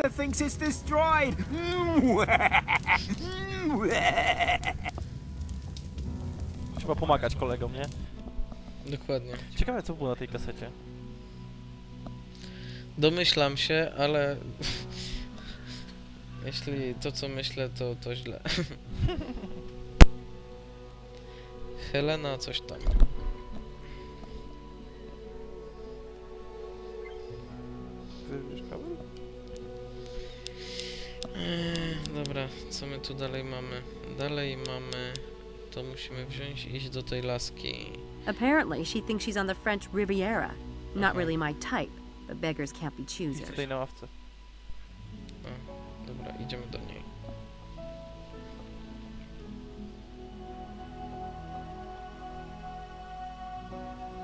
Helena thinks it's destroyed. Trzeba pomagać kolegom, nie? Dokładnie. Ciekawe, co było na tej kasecie. Domyślam się, ale... Jeśli to, co myślę, to źle. Helena coś tam. Dobra, co my tu dalej mamy? Dalej mamy... To musimy wziąć i iść do tej laski. Apparently, she thinks she's on the French Riviera. Not really my type, but beggars can't be Idź choosers. tutaj na ławce. O, dobra, idziemy do niej.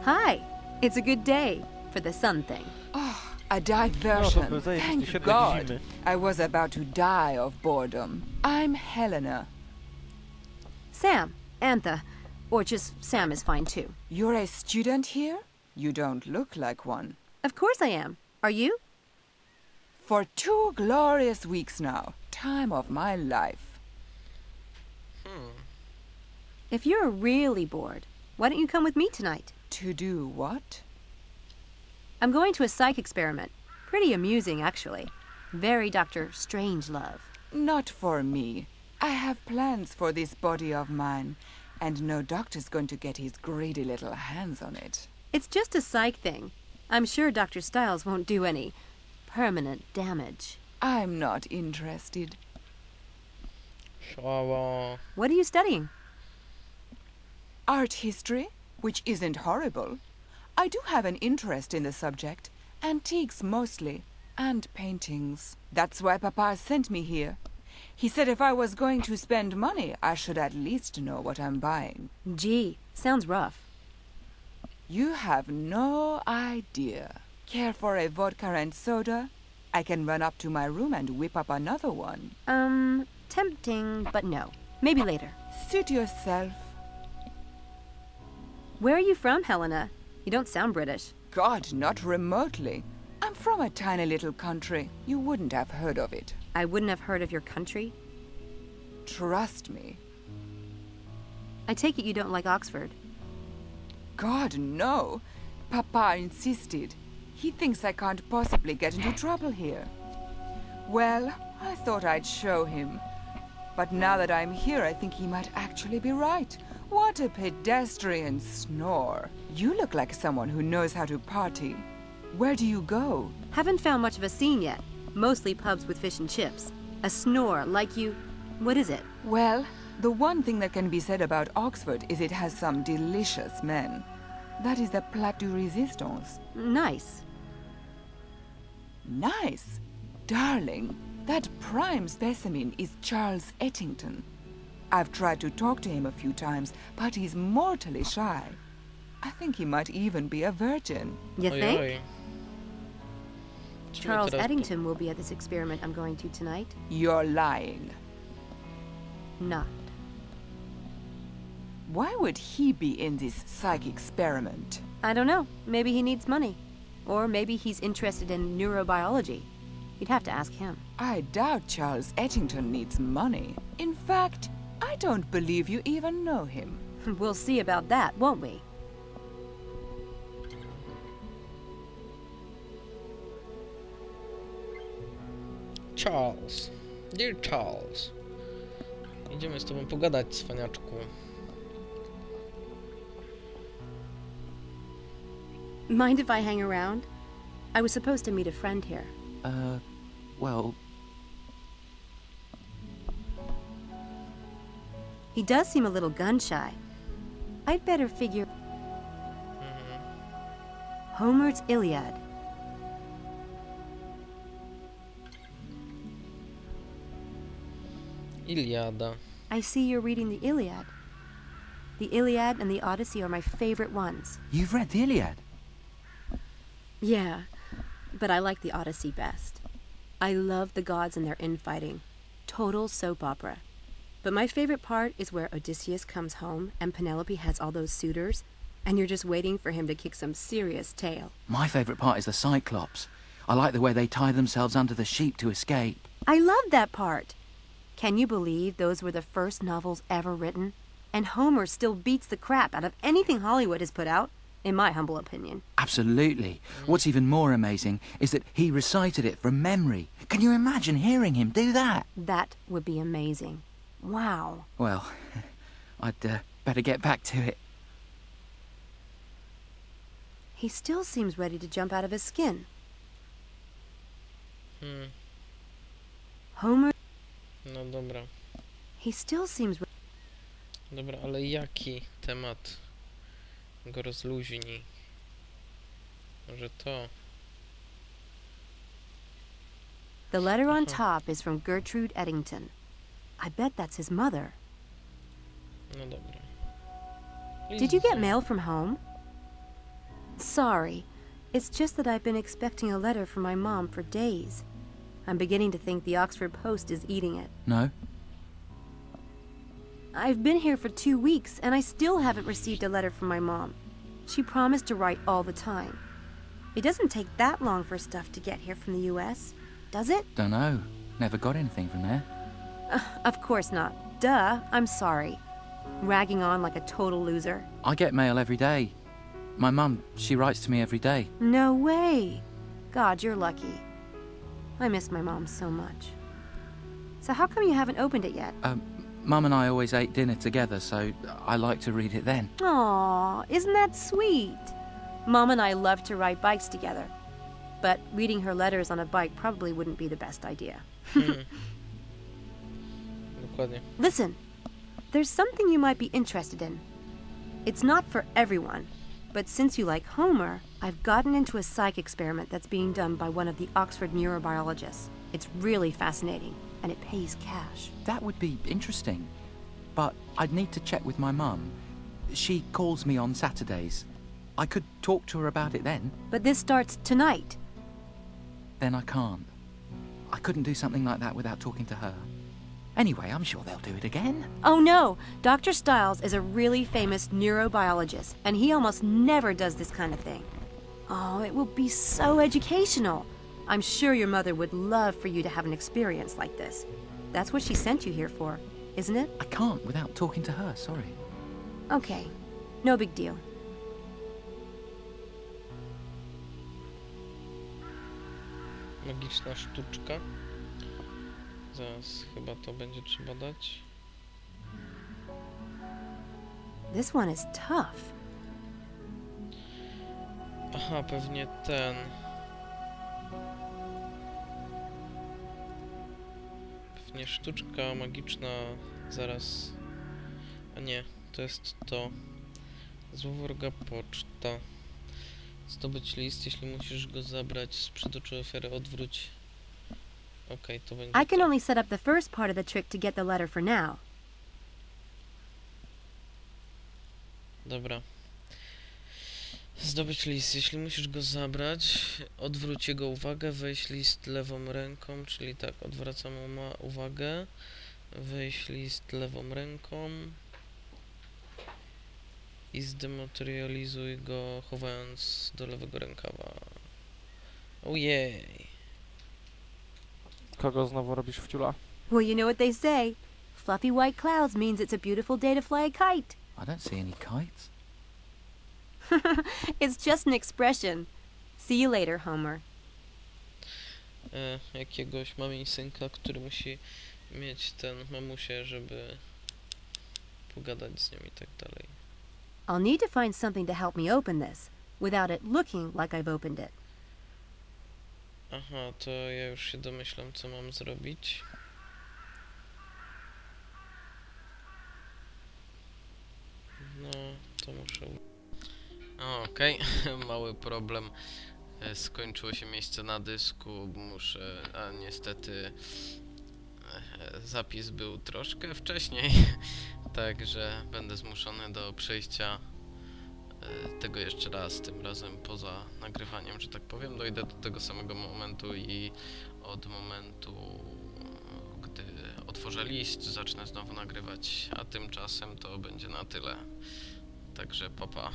Hi! It's a good day for the sun thing. Oh, a diversion. No, to Thank świetne God. widzimy. I was about to die of boredom. I'm Helena. Sam, Antha, or just Sam is fine too. You're a student here? You don't look like one. Of course I am. Are you? For 2 glorious weeks now. Time of my life. If you're really bored, why don't you come with me tonight? To do what? I'm going to a psych experiment. Pretty amusing, actually. Very Dr. Strangelove. Not for me. I have plans for this body of mine, and no doctor's going to get his greedy little hands on it. It's just a psych thing. I'm sure Dr. Stiles won't do any permanent damage. I'm not interested. Szała. What are you studying? Art history, which isn't horrible. I do have an interest in the subject. Antiques mostly, and paintings. That's why Papa sent me here. He said if I was going to spend money, I should at least know what I'm buying. Gee, sounds rough. You have no idea. Care for a vodka and soda? I can run up to my room and whip up another one. Tempting, but no. Maybe later. Suit yourself. Where are you from, Helena? You don't sound British. God, not remotely. I'm from a tiny little country. You wouldn't have heard of it. I wouldn't have heard of your country. Trust me. I take it you don't like Oxford. God, no. Papa insisted. He thinks I can't possibly get into trouble here. Well, I thought I'd show him. But now that I'm here, I think he might actually be right. What a pedestrian snore. You look like someone who knows how to party. Where do you go? Haven't found much of a scene yet. Mostly pubs with fish and chips. A snore like you... What is it? Well, the one thing that can be said about Oxford is it has some delicious men. That is the plat de resistance. Nice. Nice? Darling, that prime specimen is Charles Ettington. I've tried to talk to him a few times, but he's mortally shy. I think he might even be a virgin. You think? Ojoj. Charles Teraz Eddington will be at this experiment I'm going to tonight. You're lying. Not. Why would he be in this psych experiment? I don't know. Maybe he needs money. Or maybe he's interested in neurobiology. You'd have to ask him. I doubt Charles Ettington needs money. In fact, I don't believe you even know him. We'll see about that, won't we? Charles. Dear Charles. Idziemy z tobą pogadać, cwaniaczku. Mind if I hang around? I was supposed to meet a friend here. Well, He does seem a little gun-shy. I'd better figure... Homer's Iliad. Iliada. I see you're reading the Iliad. The Iliad and the Odyssey are my favorite ones. you've read the Iliad? Yeah, but I like the Odyssey best. I love the gods and their infighting. Total soap opera. But my favorite part is where Odysseus comes home and Penelope has all those suitors, and you're just waiting for him to kick some serious tail. My favourite part is the Cyclops. I like the way they tie themselves under the sheet to escape. I love that part. Can you believe those were the first novels ever written? And Homer still beats the crap out of anything Hollywood has put out, in my humble opinion. Absolutely. What's even more amazing is that he recited it from memory. Can you imagine hearing him do that? That would be amazing. Wow. Well, I'd better get back to it. He still seems ready to jump out of his skin. Homer... No dobra. He still seems... Dobra, ale jaki temat go rozluźni? Może to? The letter on top is from Gertrude Eddington. I bet that's his mother. No dobra. Did you get mail from home? Sorry. It's just that I've been expecting a letter from my mom for days. I'm beginning to think the Oxford Post is eating it. No? I've been here for 2 weeks, and I still haven't received a letter from my mom. She promised to write all the time. It doesn't take that long for stuff to get here from the US, does it? Dunno. Never got anything from there. Of course not. Duh, I'm sorry. Ragging on like a total loser. I get mail every day. My mum, she writes to me every day. No way. God, you're lucky. I miss my mom so much. So how come you haven't opened it yet? Mum and I always ate dinner together, so I like to read it then. Aw, isn't that sweet? Mom and I love to ride bikes together. But reading her letters on a bike probably wouldn't be the best idea. Dokładnie. Listen, there's something you might be interested in. It's not for everyone, but since you like Homer, I've gotten into a psych experiment that's being done by one of the Oxford neurobiologists. It's really fascinating, and it pays cash. That would be interesting. But I'd need to check with my mum. She calls me on Saturdays. I could talk to her about it then. But this starts tonight. Then I can't. I couldn't do something like that without talking to her. Anyway, I'm sure they'll do it again. Oh no! Dr. Stiles is a really famous neurobiologist, and he almost never does this kind of thing. Oh, it will be so educational. I'm sure your mother would love for you to have an experience like this. That's what she sent you here for, isn't it? I can't without talking to her, sorry. Okay, no big deal. Magiczna sztuczka. Zaraz chyba to będzie trzeba dać. This one is tough. Aha, pewnie ten. Pewnie sztuczka magiczna. Zaraz. A nie, to jest to. Złowroga poczta. Zdobyć list, jeśli musisz go zabrać. Sprzed oczu ofiary odwróć. Okej, to będzie. I can only set up the first part of the trick to get the letter for now. Dobra. Zdobyć list. Jeśli musisz go zabrać, odwróć jego uwagę, weź list lewą ręką, czyli tak, odwracam uwagę, weź list lewą ręką i zdematerializuj go, chowając do lewego rękawa. Ojej. Kogo znowu robisz w ciula? Well, you know what they say. Fluffy white clouds means it's a beautiful day to fly a kite. I don't see any kites. It's just an expression. See you later, Homer. Jakiegoś synka, który musi mieć ten mamusię, żeby pogadać z nią i tak dalej. I'll need to find something to help me open this, without it looking like I've opened it. Aha, to ja już się domyślam, co mam zrobić. No, to muszę... Okej, mały problem. Skończyło się miejsce na dysku, muszę... A niestety... Zapis był troszkę wcześniej, także będę zmuszony do przejścia tego jeszcze raz, tym razem poza nagrywaniem, że tak powiem. Dojdę do tego samego momentu i od momentu, gdy otworzę list, zacznę znowu nagrywać, a tymczasem to będzie na tyle. Także papa.